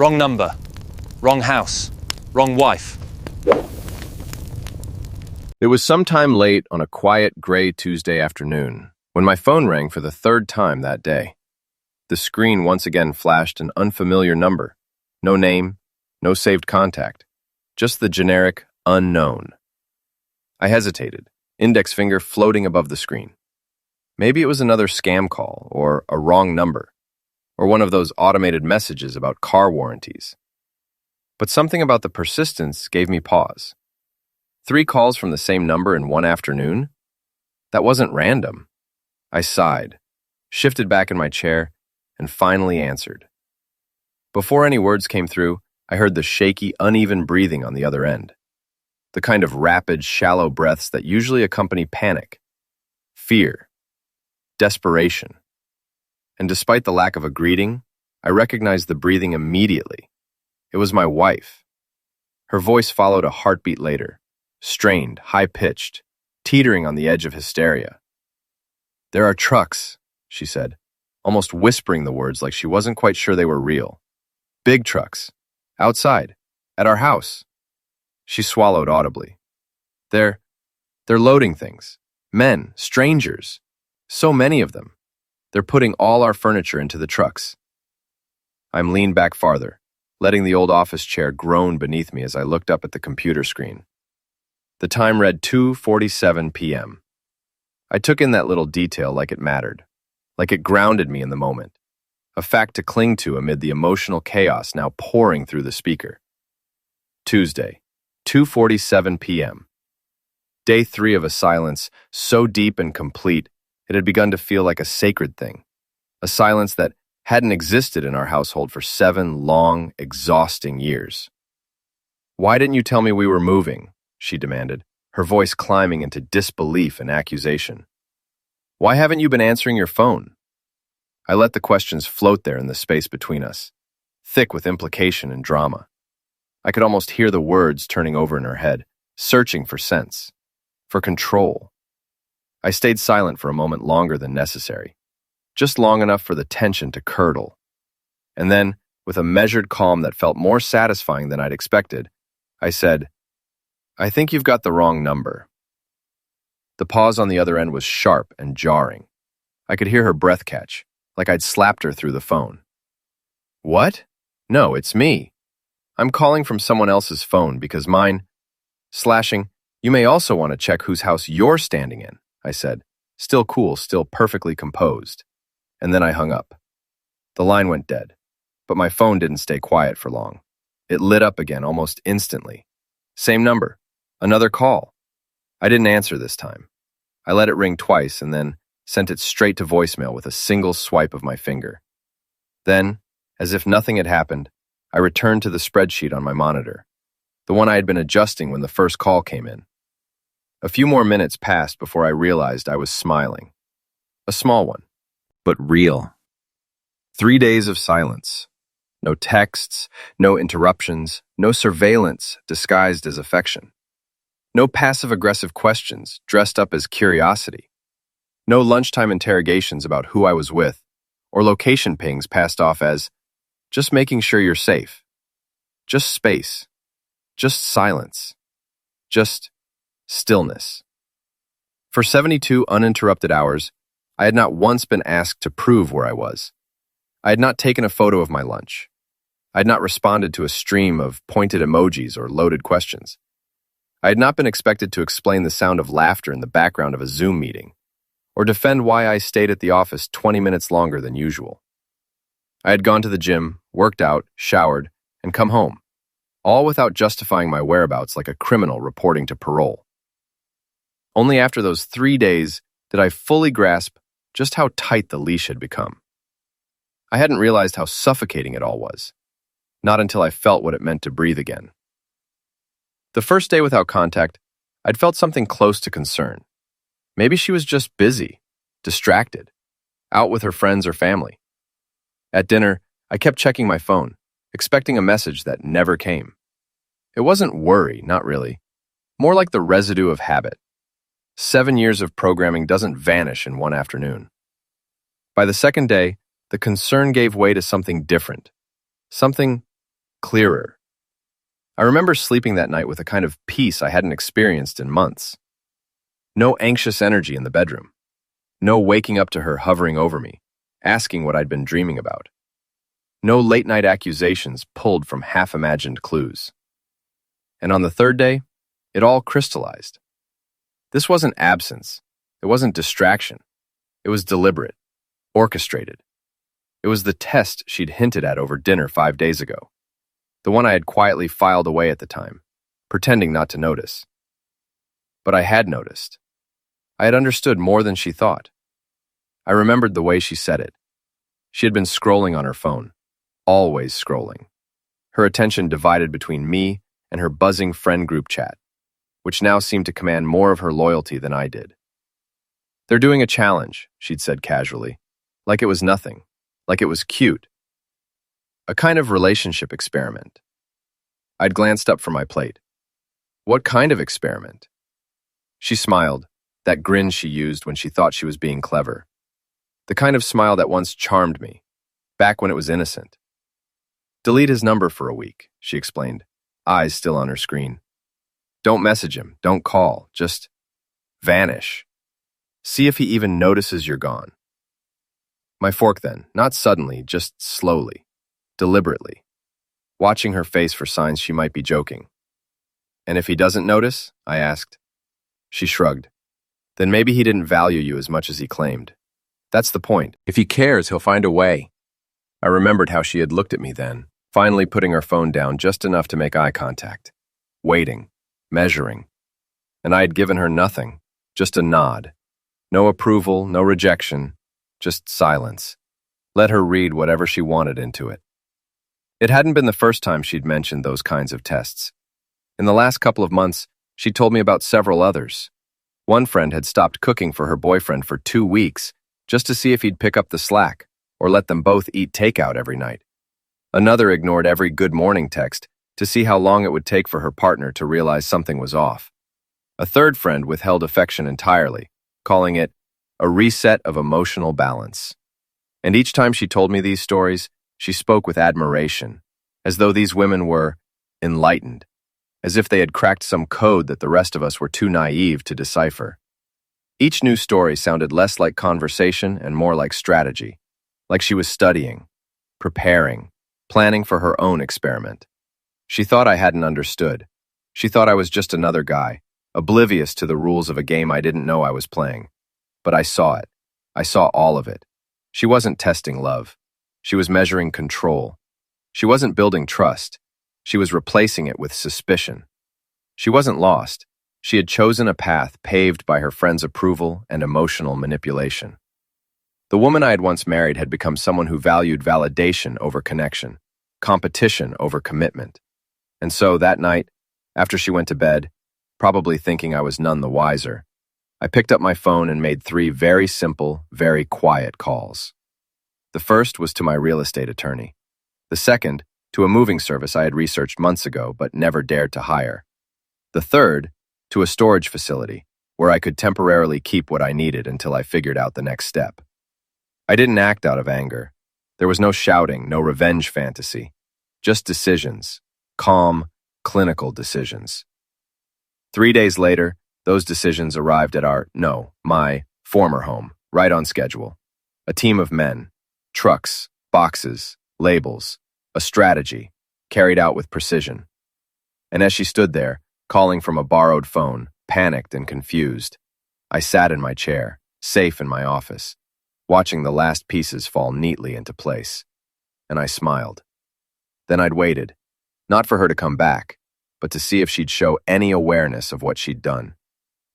Wrong number. Wrong house. Wrong wife. It was sometime late on a quiet, gray Tuesday afternoon when my phone rang for the third time that day. The screen once again flashed an unfamiliar number. No name, no saved contact, just the generic unknown. I hesitated, index finger floating above the screen. Maybe it was another scam call, or a wrong number, or one of those automated messages about car warranties. But something about the persistence gave me pause. 3 calls from the same number in one afternoon? That wasn't random. I sighed, shifted back in my chair, and finally answered. Before any words came through, I heard the shaky, uneven breathing on the other end. The kind of rapid, shallow breaths that usually accompany panic, fear, desperation. And despite the lack of a greeting, I recognized the breathing immediately. It was my wife. Her voice followed a heartbeat later, strained, high-pitched, teetering on the edge of hysteria. "There are trucks," she said, almost whispering the words like she wasn't quite sure they were real. "Big trucks. Outside. At our house." She swallowed audibly. They're loading things. Men, strangers. So many of them. They're putting all our furniture into the trucks." I'm leaned back farther, letting the old office chair groan beneath me as I looked up at the computer screen. The time read 2:47 p.m. I took in that little detail like it mattered, like it grounded me in the moment, a fact to cling to amid the emotional chaos now pouring through the speaker. Tuesday, 2:47 p.m. Day 3 of a silence so deep and complete it had begun to feel like a sacred thing, a silence that hadn't existed in our household for 7 long, exhausting years. "Why didn't you tell me we were moving?" she demanded, her voice climbing into disbelief and accusation. "Why haven't you been answering your phone?" I let the questions float there in the space between us, thick with implication and drama. I could almost hear the words turning over in her head, searching for sense, for control. I stayed silent for a moment longer than necessary, just long enough for the tension to curdle. And then, with a measured calm that felt more satisfying than I'd expected, I said, "I think you've got the wrong number." The pause on the other end was sharp and jarring. I could hear her breath catch, like I'd slapped her through the phone. "What? No, it's me. I'm calling from someone else's phone because mine..." Slashing, "You may also want to check whose house you're standing in," I said, still cool, still perfectly composed. And then I hung up. The line went dead, but my phone didn't stay quiet for long. It lit up again almost instantly. Same number. Another call. I didn't answer this time. I let it ring twice and then sent it straight to voicemail with a single swipe of my finger. Then, as if nothing had happened, I returned to the spreadsheet on my monitor, the one I had been adjusting when the first call came in. A few more minutes passed before I realized I was smiling. A small one, but real. 3 days of silence. No texts, no interruptions, no surveillance disguised as affection. No passive-aggressive questions dressed up as curiosity. No lunchtime interrogations about who I was with, or location pings passed off as, "Just making sure you're safe." Just space. Just silence. Just stillness. For 72 uninterrupted hours, I had not once been asked to prove where I was. I had not taken a photo of my lunch. I had not responded to a stream of pointed emojis or loaded questions. I had not been expected to explain the sound of laughter in the background of a Zoom meeting, or defend why I stayed at the office 20 minutes longer than usual. I had gone to the gym, worked out, showered, and come home, all without justifying my whereabouts like a criminal reporting to parole. Only after those 3 days did I fully grasp just how tight the leash had become. I hadn't realized how suffocating it all was, not until I felt what it meant to breathe again. The first day without contact, I'd felt something close to concern. Maybe she was just busy, distracted, out with her friends or family. At dinner, I kept checking my phone, expecting a message that never came. It wasn't worry, not really. More like the residue of habit. 7 years of programming doesn't vanish in one afternoon. By the second day, the concern gave way to something different. Something clearer. I remember sleeping that night with a kind of peace I hadn't experienced in months. No anxious energy in the bedroom. No waking up to her hovering over me, asking what I'd been dreaming about. No late-night accusations pulled from half-imagined clues. And on the third day, it all crystallized. This wasn't absence. It wasn't distraction. It was deliberate, orchestrated. It was the test she'd hinted at over dinner 5 days ago. The one I had quietly filed away at the time, pretending not to notice. But I had noticed. I had understood more than she thought. I remembered the way she said it. She had been scrolling on her phone, always scrolling. Her attention divided between me and her buzzing friend group chat, which now seemed to command more of her loyalty than I did. "They're doing a challenge," she'd said casually, like it was nothing, like it was cute. A kind of relationship experiment. I'd glanced up from my plate. What kind of experiment? She smiled, that grin she used when she thought she was being clever. The kind of smile that once charmed me, back when it was innocent. "Delete his number for a week," she explained, eyes still on her screen. "Don't message him, don't call, just vanish. See if he even notices you're gone." My fork then, not suddenly, just slowly, deliberately, watching her face for signs she might be joking. "And if he doesn't notice?" I asked. She shrugged. "Then maybe he didn't value you as much as he claimed. That's the point. If he cares, he'll find a way." I remembered how she had looked at me then, finally putting her phone down just enough to make eye contact. Waiting, measuring. And I had given her nothing, just a nod. No approval, no rejection, just silence. Let her read whatever she wanted into it. It hadn't been the first time she'd mentioned those kinds of tests. In the last couple of months, she'd told me about several others. One friend had stopped cooking for her boyfriend for 2 weeks just to see if he'd pick up the slack or let them both eat takeout every night. Another ignored every good morning text to see how long it would take for her partner to realize something was off. A third friend withheld affection entirely, calling it a reset of emotional balance. And each time she told me these stories, she spoke with admiration, as though these women were enlightened, as if they had cracked some code that the rest of us were too naive to decipher. Each new story sounded less like conversation and more like strategy, like she was studying, preparing, planning for her own experiment. She thought I hadn't understood. She thought I was just another guy, oblivious to the rules of a game I didn't know I was playing. But I saw it. I saw all of it. She wasn't testing love. She was measuring control. She wasn't building trust. She was replacing it with suspicion. She wasn't lost. She had chosen a path paved by her friend's approval and emotional manipulation. The woman I had once married had become someone who valued validation over connection, competition over commitment. And so, that night, after she went to bed, probably thinking I was none the wiser, I picked up my phone and made 3 very simple, very quiet calls. The first was to my real estate attorney. The second, to a moving service I had researched months ago but never dared to hire. The third, to a storage facility where I could temporarily keep what I needed until I figured out the next step. I didn't act out of anger. There was no shouting, no revenge fantasy. Just decisions. Calm, clinical decisions. 3 days later, those decisions arrived at my former home, right on schedule. A team of men, trucks, boxes, labels, a strategy, carried out with precision. And as she stood there, calling from a borrowed phone, panicked and confused, I sat in my chair, safe in my office, watching the last pieces fall neatly into place. And I smiled. Then I'd waited, not for her to come back, but to see if she'd show any awareness of what she'd done,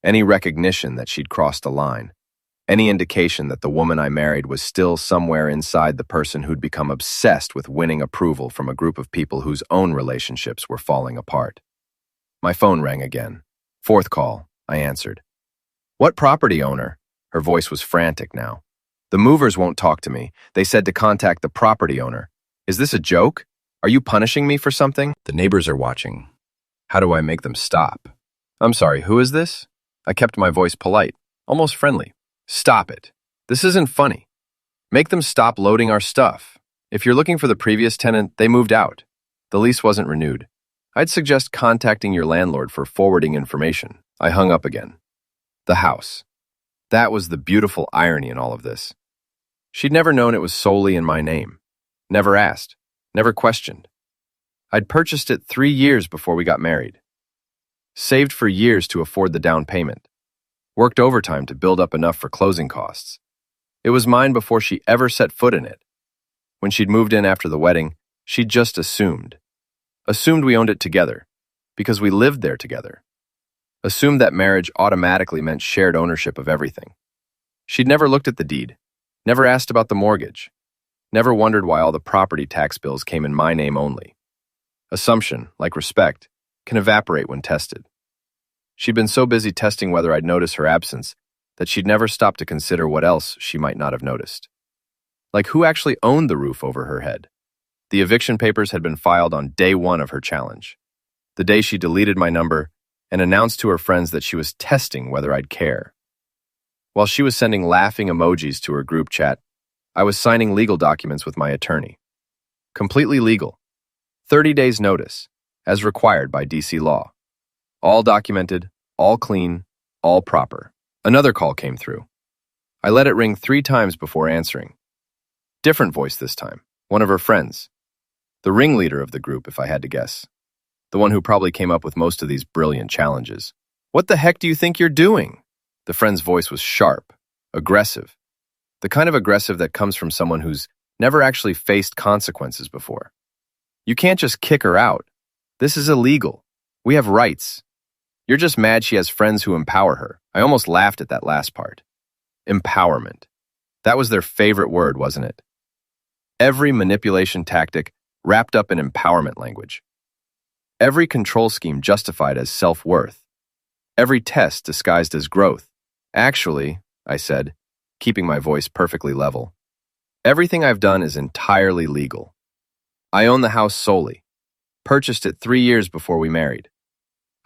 any recognition that she'd crossed a line, any indication that the woman I married was still somewhere inside the person who'd become obsessed with winning approval from a group of people whose own relationships were falling apart. My phone rang again. 4th call, I answered. "What property owner?" Her voice was frantic now. "The movers won't talk to me. They said to contact the property owner. Is this a joke? Are you punishing me for something? The neighbors are watching. How do I make them stop?" "I'm sorry, who is this?" I kept my voice polite, almost friendly. "Stop it. This isn't funny. Make them stop loading our stuff. If you're looking for the previous tenant, they moved out. The lease wasn't renewed. I'd suggest contacting your landlord for forwarding information. I hung up again. The house. That was the beautiful irony in all of this. She'd never known it was solely in my name. Never asked. Never questioned. I'd purchased it 3 years before we got married. Saved for years to afford the down payment. Worked overtime to build up enough for closing costs. It was mine before she ever set foot in it. When she'd moved in after the wedding, she'd just assumed. Assumed we owned it together, because we lived there together. Assumed that marriage automatically meant shared ownership of everything. She'd never looked at the deed, never asked about the mortgage, never wondered why all the property tax bills came in my name only. Assumption, like respect, can evaporate when tested. She'd been so busy testing whether I'd notice her absence that she'd never stopped to consider what else she might not have noticed. Like who actually owned the roof over her head? The eviction papers had been filed on day 1 of her challenge, the day she deleted my number and announced to her friends that she was testing whether I'd care. While she was sending laughing emojis to her group chat, I was signing legal documents with my attorney. Completely legal. 30 days notice, as required by DC law. All documented, all clean, all proper. Another call came through. I let it ring 3 times before answering. Different voice this time, one of her friends. The ringleader of the group, if I had to guess. The one who probably came up with most of these brilliant challenges. "What the heck do you think you're doing?" The friend's voice was sharp, aggressive. The kind of aggressive that comes from someone who's never actually faced consequences before. You can't just kick her out. This is illegal. We have rights. You're just mad she has friends who empower her. I almost laughed at that last part. Empowerment. That was their favorite word, wasn't it? Every manipulation tactic wrapped up in empowerment language. Every control scheme justified as self-worth. Every test disguised as growth. Actually, I said, keeping my voice perfectly level, everything I've done is entirely legal. I own the house solely. Purchased it 3 years before we married.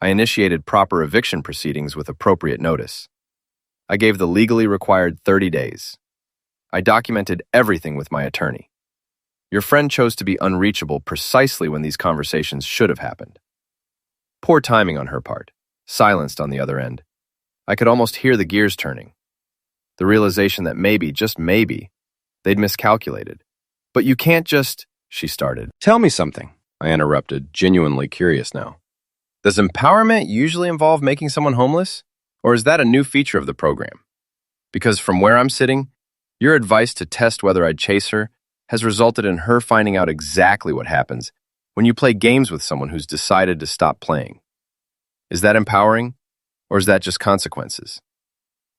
I initiated proper eviction proceedings with appropriate notice. I gave the legally required 30 days. I documented everything with my attorney. Your friend chose to be unreachable precisely when these conversations should have happened. Poor timing on her part, silenced on the other end. I could almost hear the gears turning. The realization that maybe, just maybe, they'd miscalculated. "But you can't just," she started. Tell me something, I interrupted, genuinely curious now. Does empowerment usually involve making someone homeless? Or is that a new feature of the program? Because from where I'm sitting, your advice to test whether I'd chase her has resulted in her finding out exactly what happens when you play games with someone who's decided to stop playing. Is that empowering, or is that just consequences?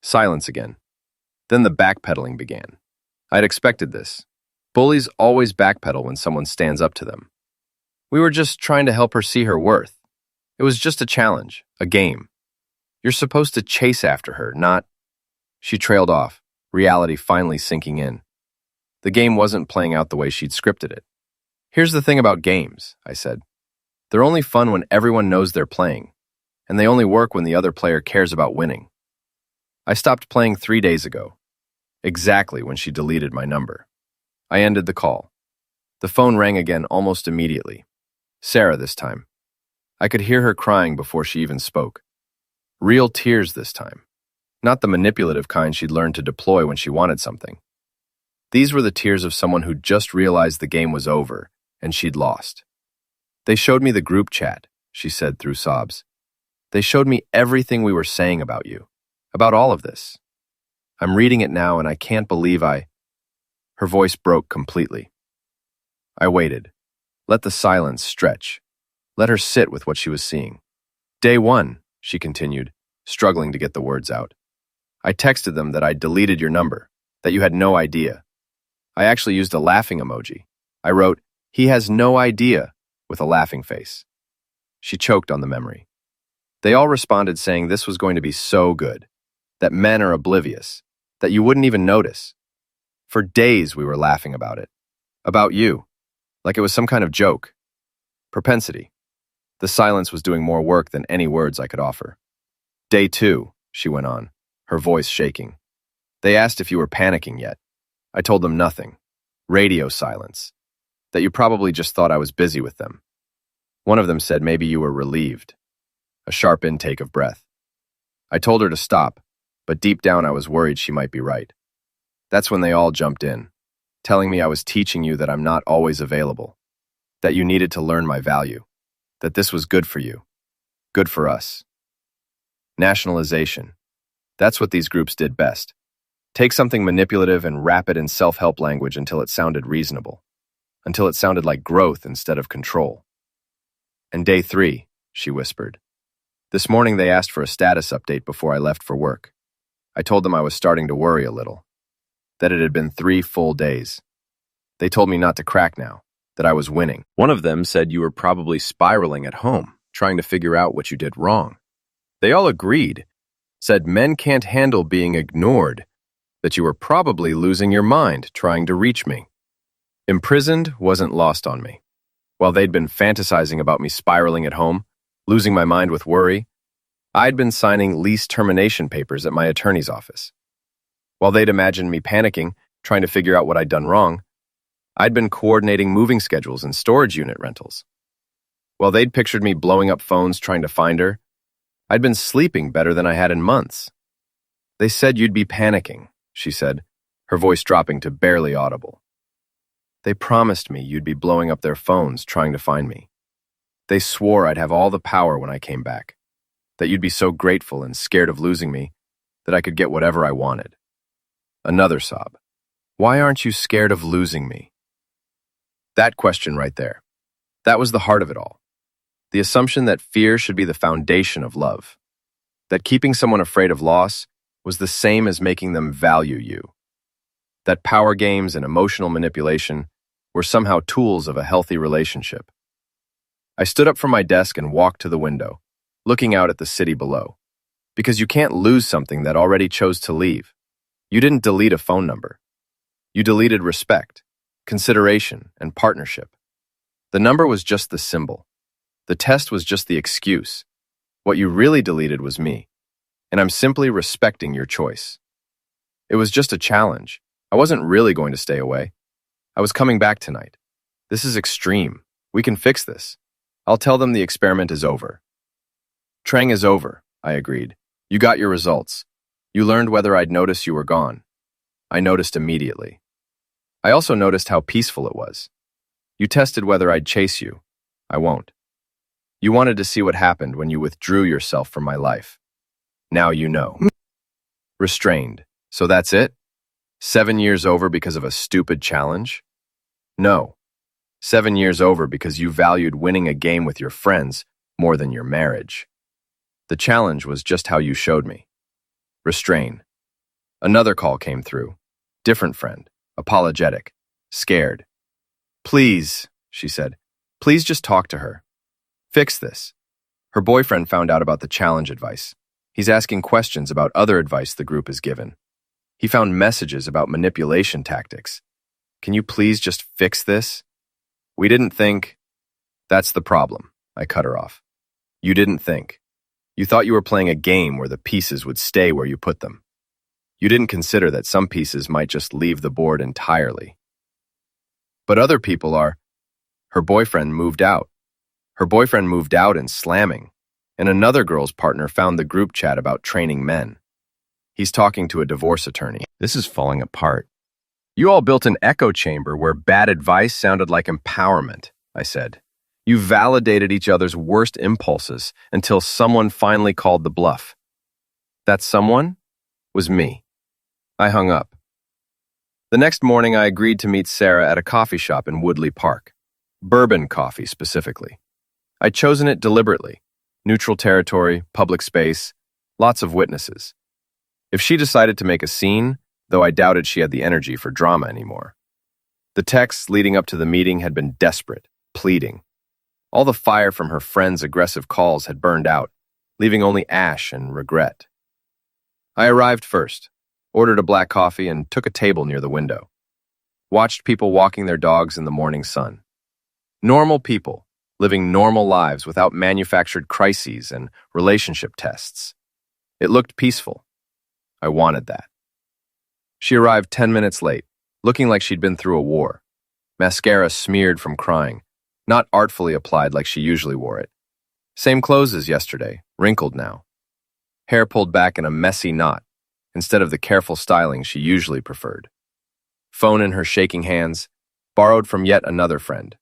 Silence again. Then the backpedaling began. I'd expected this. Bullies always backpedal when someone stands up to them. We were just trying to help her see her worth. It was just a challenge, a game. You're supposed to chase after her, not... She trailed off, reality finally sinking in. The game wasn't playing out the way she'd scripted it. "Here's the thing about games," I said. "They're only fun when everyone knows they're playing, and they only work when the other player cares about winning." I stopped playing 3 days ago, exactly when she deleted my number. I ended the call. The phone rang again almost immediately. Sarah this time. I could hear her crying before she even spoke. Real tears this time. Not the manipulative kind she'd learned to deploy when she wanted something. These were the tears of someone who just realized the game was over and she'd lost. "They showed me the group chat," she said through sobs. "They showed me everything we were saying about you, about all of this. I'm reading it now and I can't believe I..." Her voice broke completely. I waited. Let the silence stretch. Let her sit with what she was seeing. "Day 1, she continued, struggling to get the words out. "I texted them that I'd deleted your number, that you had no idea. I actually used a laughing emoji. I wrote, 'He has no idea,' with a laughing face." She choked on the memory. They all responded saying this was going to be so good, that men are oblivious, that you wouldn't even notice. For days we were laughing about it. About you. Like it was some kind of joke. Propensity. The silence was doing more work than any words I could offer. "Day 2, she went on, her voice shaking. "They asked if you were panicking yet. I told them nothing. Radio silence. That you probably just thought I was busy with them. One of them said maybe you were relieved. A sharp intake of breath. I told her to stop, but deep down I was worried she might be right. That's when they all jumped in, telling me I was teaching you that I'm not always available, that you needed to learn my value, that this was good for you, good for us. Nationalization. That's what these groups did best. Take something manipulative and wrap it in self-help language until it sounded reasonable, until it sounded like growth instead of control. And day 3, she whispered. This morning they asked for a status update before I left for work. I told them I was starting to worry a little, that it had been 3 full days. They told me not to crack now, that I was winning. One of them said you were probably spiraling at home, trying to figure out what you did wrong. They all agreed, said men can't handle being ignored, that you were probably losing your mind trying to reach me. Imprisoned wasn't lost on me. While they'd been fantasizing about me spiraling at home, losing my mind with worry, I'd been signing lease termination papers at my attorney's office. While they'd imagined me panicking, trying to figure out what I'd done wrong, I'd been coordinating moving schedules and storage unit rentals. While they'd pictured me blowing up phones trying to find her, I'd been sleeping better than I had in months. They said you'd be panicking, she said, her voice dropping to barely audible. They promised me you'd be blowing up their phones trying to find me. They swore I'd have all the power when I came back, that you'd be so grateful and scared of losing me that I could get whatever I wanted. Another sob. Why aren't you scared of losing me? That question right there. That was the heart of it all. The assumption that fear should be the foundation of love. That keeping someone afraid of loss was the same as making them value you. That power games and emotional manipulation were somehow tools of a healthy relationship. I stood up from my desk and walked to the window, looking out at the city below. Because you can't lose something that already chose to leave. You didn't delete a phone number. You deleted respect, consideration, and partnership. The number was just the symbol. The test was just the excuse. What you really deleted was me, and I'm simply respecting your choice. It was just a challenge. I wasn't really going to stay away. I was coming back tonight. This is extreme. We can fix this. I'll tell them the experiment is over. Trang is over, I agreed. You got your results. You learned whether I'd notice you were gone. I noticed immediately. I also noticed how peaceful it was. You tested whether I'd chase you. I won't. You wanted to see what happened when you withdrew yourself from my life. Now you know. Restrained. So that's it? 7 years over because of a stupid challenge? No. 7 years over because you valued winning a game with your friends more than your marriage. The challenge was just how you showed me. Restrain. Another call came through. Different friend. Apologetic. Scared. Please, she said. Please just talk to her. Fix this. Her boyfriend found out about the challenge advice. He's asking questions about other advice the group has given. He found messages about manipulation tactics. Can you please just fix this? We didn't think. That's the problem. I cut her off. You didn't think. You thought you were playing a game where the pieces would stay where you put them. You didn't consider that some pieces might just leave the board entirely. But other people are. Her boyfriend moved out. Her boyfriend moved out and slamming, and another girl's partner found the group chat about training men. He's talking to a divorce attorney. This is falling apart. You all built an echo chamber where bad advice sounded like empowerment, I said. You validated each other's worst impulses until someone finally called the bluff. That someone was me. I hung up. The next morning, I agreed to meet Sarah at a coffee shop in Woodley Park. Bourbon coffee, specifically. I'd chosen it deliberately. Neutral territory, public space, lots of witnesses. If she decided to make a scene, though I doubted she had the energy for drama anymore. The texts leading up to the meeting had been desperate, pleading. All the fire from her friends' aggressive calls had burned out, leaving only ash and regret. I arrived first, ordered a black coffee, and took a table near the window. Watched people walking their dogs in the morning sun. Normal people, living normal lives without manufactured crises and relationship tests. It looked peaceful. I wanted that. She arrived 10 minutes late, looking like she'd been through a war. Mascara smeared from crying. not artfully applied like she usually wore it. Same clothes as yesterday, wrinkled now. Hair pulled back in a messy knot, instead of the careful styling she usually preferred. Phone in her shaking hands, borrowed from yet another friend.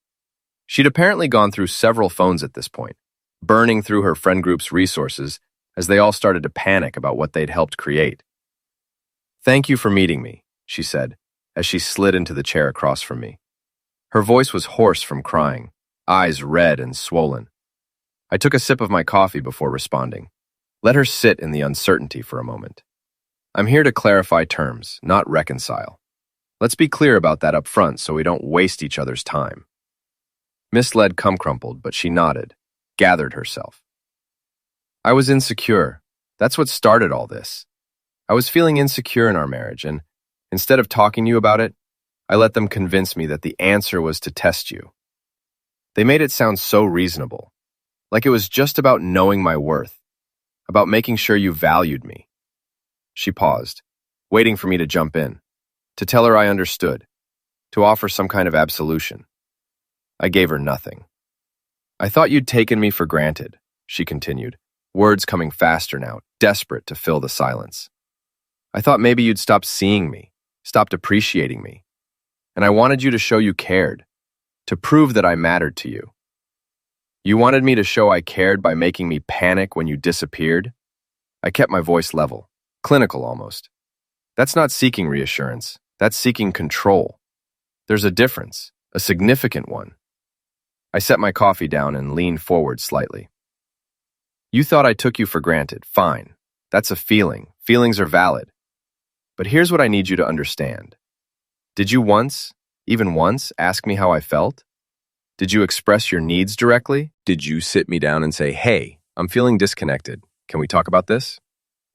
She'd apparently gone through several phones at this point, burning through her friend group's resources as they all started to panic about what they'd helped create. "Thank you for meeting me," she said, as she slid into the chair across from me. Her voice was hoarse from crying, eyes red and swollen. I took a sip of my coffee before responding. Let her sit in the uncertainty for a moment. "I'm here to clarify terms, not reconcile. Let's be clear about that up front so we don't waste each other's time." Misled crumpled, but she nodded, gathered herself. "I was insecure. That's what started all this. I was feeling insecure in our marriage, and instead of talking to you about it, I let them convince me that the answer was to test you. They made it sound so reasonable, like it was just about knowing my worth, about making sure you valued me." She paused, waiting for me to jump in, to tell her I understood, to offer some kind of absolution. I gave her nothing. "I thought you'd taken me for granted," she continued, words coming faster now, desperate to fill the silence. "I thought maybe you'd stopped seeing me, stopped appreciating me. And I wanted you to show you cared, to prove that I mattered to you. You wanted me to show I cared by making me panic when you disappeared?" I kept my voice level, clinical almost. "That's not seeking reassurance, that's seeking control. There's a difference, a significant one." I set my coffee down and leaned forward slightly. "You thought I took you for granted, fine. That's a feeling. Feelings are valid. But here's what I need you to understand. Did you once, even once, ask me how I felt? Did you express your needs directly? Did you sit me down and say, 'Hey, I'm feeling disconnected. Can we talk about this?'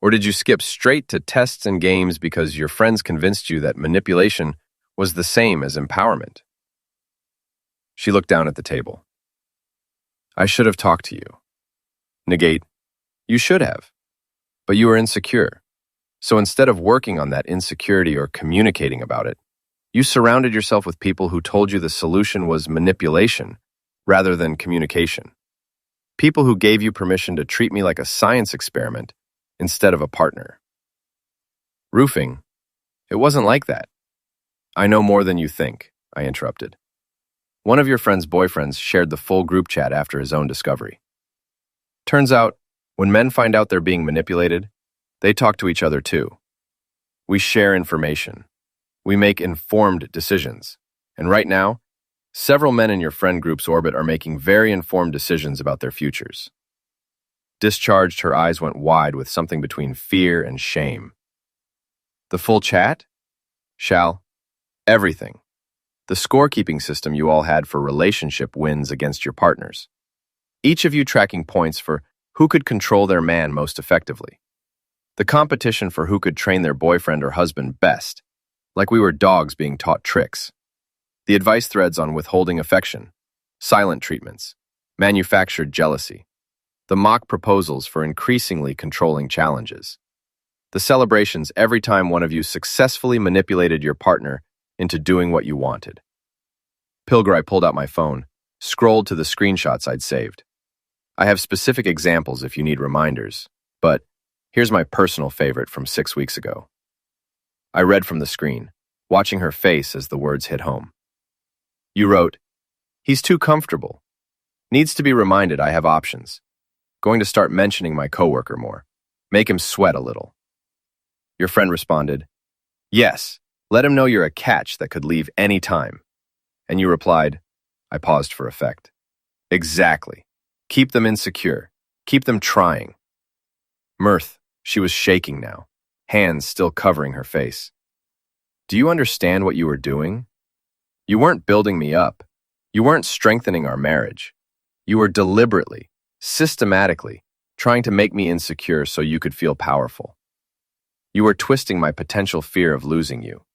Or did you skip straight to tests and games because your friends convinced you that manipulation was the same as empowerment?" She looked down at the table. "I should have talked to you." Negate. "You should have. But you were insecure. So instead of working on that insecurity or communicating about it, you surrounded yourself with people who told you the solution was manipulation rather than communication. People who gave you permission to treat me like a science experiment instead of a partner." "Roofing, it wasn't like that." "I know more than you think," I interrupted. "One of your friend's boyfriends shared the full group chat after his own discovery. Turns out, when men find out they're being manipulated, they talk to each other too. We share information. We make informed decisions. And right now, several men in your friend group's orbit are making very informed decisions about their futures." Discharged, her eyes went wide with something between fear and shame. "The full chat? Shall? Everything. The scorekeeping system you all had for relationship wins against your partners. Each of you tracking points for who could control their man most effectively. The competition for who could train their boyfriend or husband best, like we were dogs being taught tricks. The advice threads on withholding affection, silent treatments, manufactured jealousy. The mock proposals for increasingly controlling challenges. The celebrations every time one of you successfully manipulated your partner into doing what you wanted." Pilger, I pulled out my phone, scrolled to the screenshots I'd saved. I have specific examples if you need reminders, but here's my personal favorite from 6 weeks ago. I read from the screen, watching her face as the words hit home. You wrote, "He's too comfortable. Needs to be reminded I have options. Going to start mentioning my coworker more. Make him sweat a little." Your friend responded, "Yes, let him know you're a catch that could leave any time." And you replied, I paused for effect, "Exactly. Keep them insecure. Keep them trying." Mirth, she was shaking now, hands still covering her face. "Do you understand what you were doing? You weren't building me up. You weren't strengthening our marriage. You were deliberately, systematically, trying to make me insecure so you could feel powerful. You were twisting my potential fear of losing you.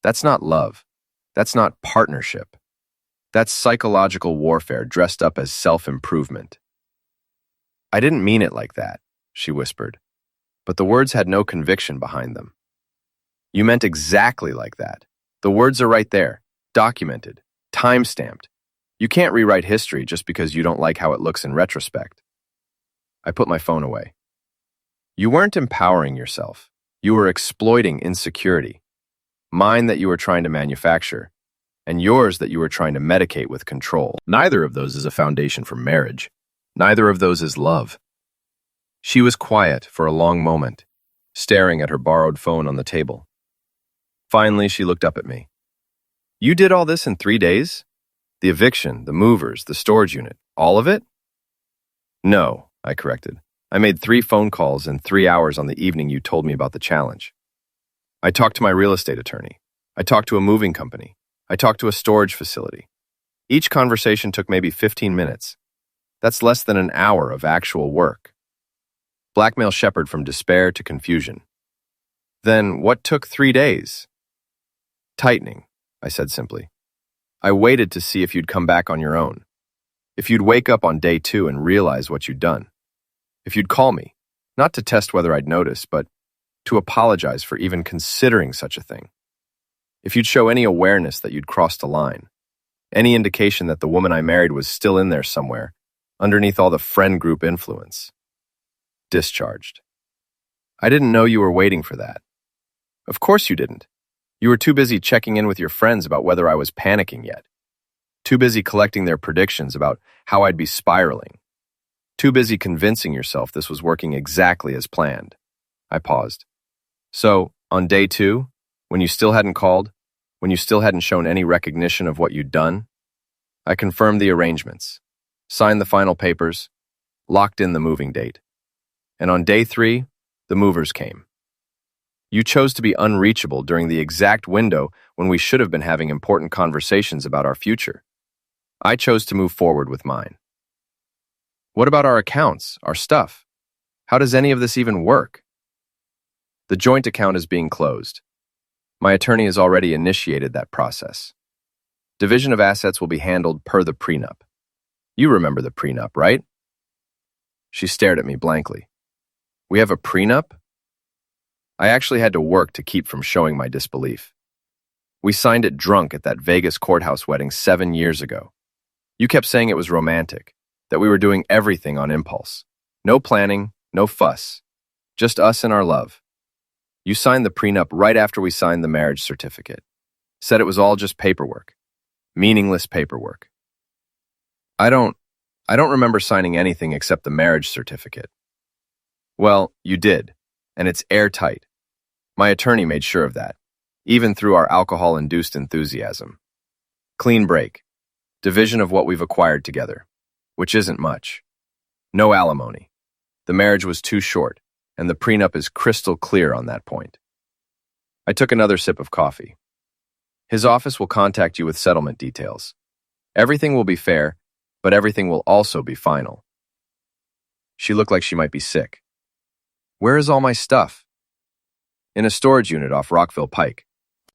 That's not love. That's not partnership. That's psychological warfare dressed up as self-improvement." "I didn't mean it like that," she whispered, but the words had no conviction behind them. "You meant exactly like that. The words are right there, documented, time-stamped. You can't rewrite history just because you don't like how it looks in retrospect. I put my phone away. You weren't empowering yourself. You were exploiting insecurity. Mine that you were trying to manufacture, and yours that you were trying to medicate with control. Neither of those is a foundation for marriage. Neither of those is love. She was quiet for a long moment, staring at her borrowed phone on the table. Finally, she looked up at me. You did all this in 3 days? The eviction, the movers, the storage unit, all of it? No, I corrected. I made 3 phone calls in 3 hours on the evening you told me about the challenge. I talked to my real estate attorney. I talked to a moving company. I talked to a storage facility. Each conversation took maybe 15 minutes. That's less than an hour of actual work. Blackmail shepherd from despair to confusion. Then what took 3 days? Tightening, I said simply. I waited to see if you'd come back on your own. If you'd wake up on day 2 and realize what you'd done. If you'd call me, not to test whether I'd notice, but to apologize for even considering such a thing. If you'd show any awareness that you'd crossed a line, any indication that the woman I married was still in there somewhere, underneath all the friend group influence. Discharged. I didn't know you were waiting for that. Of course you didn't. You were too busy checking in with your friends about whether I was panicking yet. Too busy collecting their predictions about how I'd be spiraling. Too busy convincing yourself this was working exactly as planned. I paused. So, on day 2, when you still hadn't called, when you still hadn't shown any recognition of what you'd done, I confirmed the arrangements, signed the final papers, locked in the moving date. And on day 3, the movers came. You chose to be unreachable during the exact window when we should have been having important conversations about our future. I chose to move forward with mine. What about our accounts, our stuff? How does any of this even work? The joint account is being closed. My attorney has already initiated that process. Division of assets will be handled per the prenup. You remember the prenup, right? She stared at me blankly. We have a prenup? I actually had to work to keep from showing my disbelief. We signed it drunk at that Vegas courthouse wedding 7 years ago. You kept saying it was romantic, that we were doing everything on impulse. No planning, no fuss. Just us and our love. You signed the prenup right after we signed the marriage certificate. Said it was all just paperwork. Meaningless paperwork. I don't remember signing anything except the marriage certificate. Well, you did, and it's airtight. My attorney made sure of that, even through our alcohol-induced enthusiasm. Clean break. Division of what we've acquired together, which isn't much. No alimony. The marriage was too short, and the prenup is crystal clear on that point. I took another sip of coffee. His office will contact you with settlement details. Everything will be fair, but everything will also be final. She looked like she might be sick. Where is all my stuff? In a storage unit off Rockville Pike.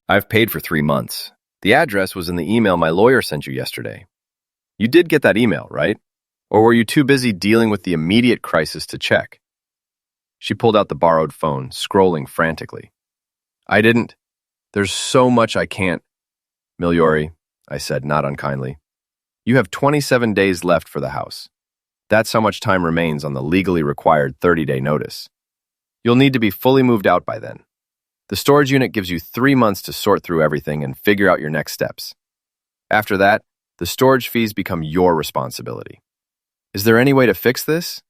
I've paid for 3 months. The address was in the email my lawyer sent you yesterday. You did get that email, right? Or were you too busy dealing with the immediate crisis to check? She pulled out the borrowed phone, scrolling frantically. I didn't. There's so much I can't. Miliori, I said, not unkindly. You have 27 days left for the house. That's how much time remains on the legally required 30-day notice. You'll need to be fully moved out by then. The storage unit gives you 3 months to sort through everything and figure out your next steps. After that, the storage fees become your responsibility. Is there any way to fix this?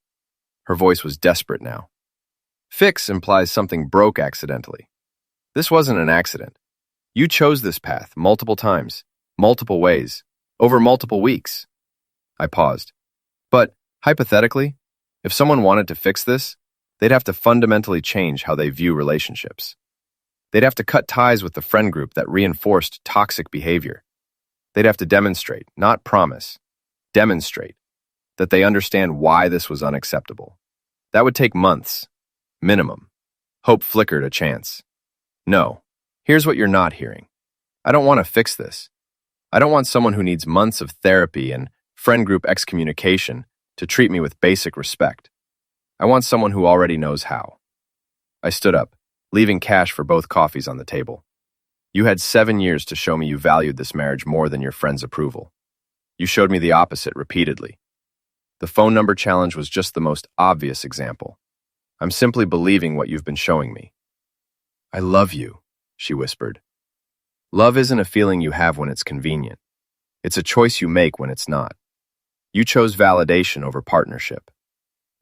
Her voice was desperate now. Fix implies something broke accidentally. This wasn't an accident. You chose this path multiple times, multiple ways, over multiple weeks. I paused. But, hypothetically, if someone wanted to fix this, they'd have to fundamentally change how they view relationships. They'd have to cut ties with the friend group that reinforced toxic behavior. They'd have to demonstrate, not promise, demonstrate, that they understand why this was unacceptable. That would take months, minimum. Hope flickered a chance. No, here's what you're not hearing. I don't want to fix this. I don't want someone who needs months of therapy and friend group excommunication to treat me with basic respect. I want someone who already knows how. I stood up, leaving cash for both coffees on the table. You had 7 years to show me you valued this marriage more than your friend's approval. You showed me the opposite repeatedly. The phone number challenge was just the most obvious example. I'm simply believing what you've been showing me. I love you, she whispered. Love isn't a feeling you have when it's convenient. It's a choice you make when it's not. You chose validation over partnership.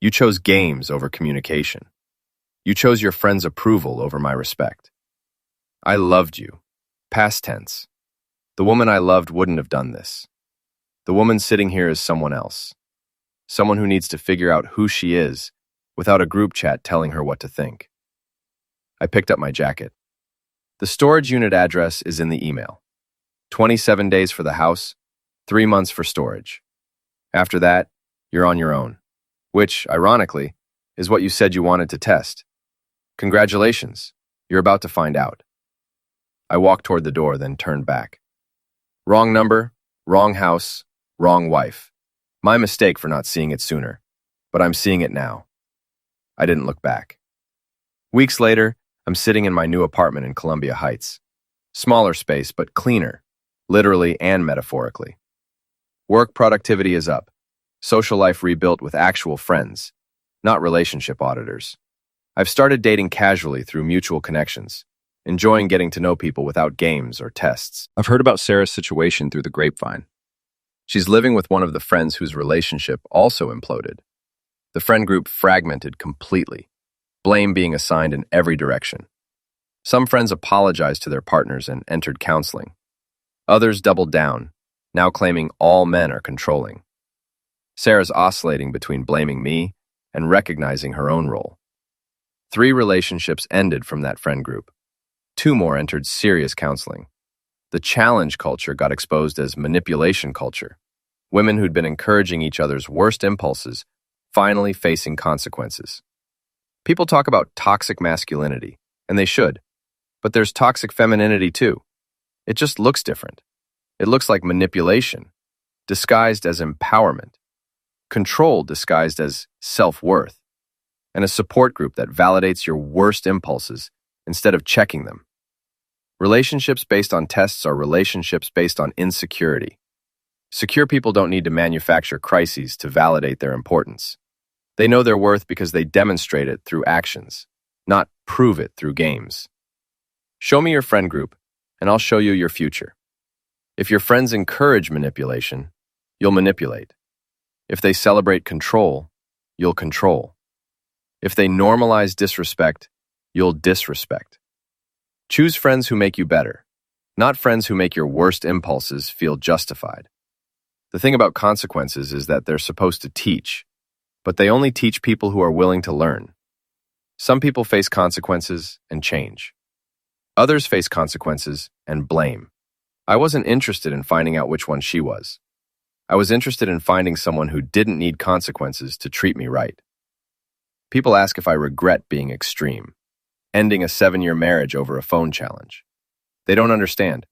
You chose games over communication. You chose your friend's approval over my respect. I loved you. Past tense. The woman I loved wouldn't have done this. The woman sitting here is someone else. Someone who needs to figure out who she is without a group chat telling her what to think. I picked up my jacket. The storage unit address is in the email. 27 days for the house, 3 months for storage. After that, you're on your own, which, ironically, is what you said you wanted to test. Congratulations, you're about to find out. I walked toward the door, then turned back. Wrong number, wrong house, wrong wife. My mistake for not seeing it sooner, but I'm seeing it now. I didn't look back. Weeks later, I'm sitting in my new apartment in Columbia Heights. Smaller space, but cleaner, literally and metaphorically. Work productivity is up. Social life rebuilt with actual friends, not relationship auditors. I've started dating casually through mutual connections, enjoying getting to know people without games or tests. I've heard about Sarah's situation through the grapevine. She's living with one of the friends whose relationship also imploded. The friend group fragmented completely, blame being assigned in every direction. Some friends apologized to their partners and entered counseling. Others doubled down, now claiming all men are controlling. Sarah's oscillating between blaming me and recognizing her own role. 3 relationships ended from that friend group. 2 more entered serious counseling. The challenge culture got exposed as manipulation culture. Women who'd been encouraging each other's worst impulses finally facing consequences. People talk about toxic masculinity, and they should. But there's toxic femininity too. It just looks different. It looks like manipulation, disguised as empowerment, control disguised as self-worth, and a support group that validates your worst impulses instead of checking them. Relationships based on tests are relationships based on insecurity. Secure people don't need to manufacture crises to validate their importance. They know their worth because they demonstrate it through actions, not prove it through games. Show me your friend group, and I'll show you your future. If your friends encourage manipulation, you'll manipulate. If they celebrate control, you'll control. If they normalize disrespect, you'll disrespect. Choose friends who make you better, not friends who make your worst impulses feel justified. The thing about consequences is that they're supposed to teach, but they only teach people who are willing to learn. Some people face consequences and change. Others face consequences and blame. I wasn't interested in finding out which one she was. I was interested in finding someone who didn't need consequences to treat me right. People ask if I regret being extreme, ending a 7-year marriage over a phone challenge. They don't understand.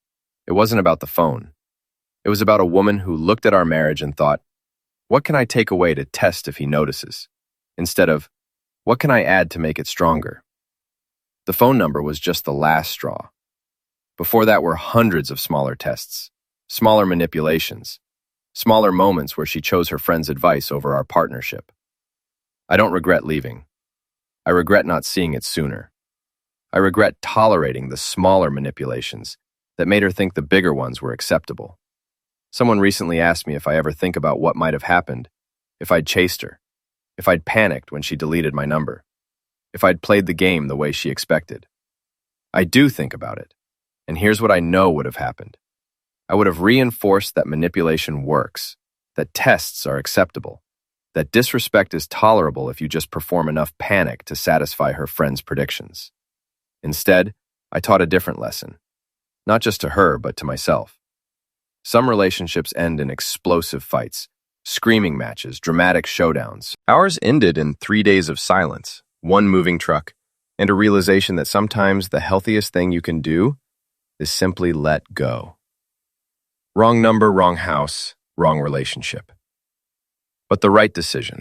It wasn't about the phone. It was about a woman who looked at our marriage and thought, what can I take away to test if he notices? Instead of, what can I add to make it stronger? The phone number was just the last straw. Before that were hundreds of smaller tests, smaller manipulations, smaller moments where she chose her friend's advice over our partnership. I don't regret leaving. I regret not seeing it sooner. I regret tolerating the smaller manipulations that made her think the bigger ones were acceptable. Someone recently asked me if I ever think about what might have happened, if I'd chased her, if I'd panicked when she deleted my number, if I'd played the game the way she expected. I do think about it, and here's what I know would have happened. I would have reinforced that manipulation works, that tests are acceptable, that disrespect is tolerable if you just perform enough panic to satisfy her friend's predictions. Instead, I taught a different lesson, not just to her, but to myself. Some relationships end in explosive fights, screaming matches, dramatic showdowns. Ours ended in 3 days of silence, 1 moving truck, and a realization that sometimes the healthiest thing you can do is simply let go. Wrong number, wrong house, wrong relationship. But the right decision.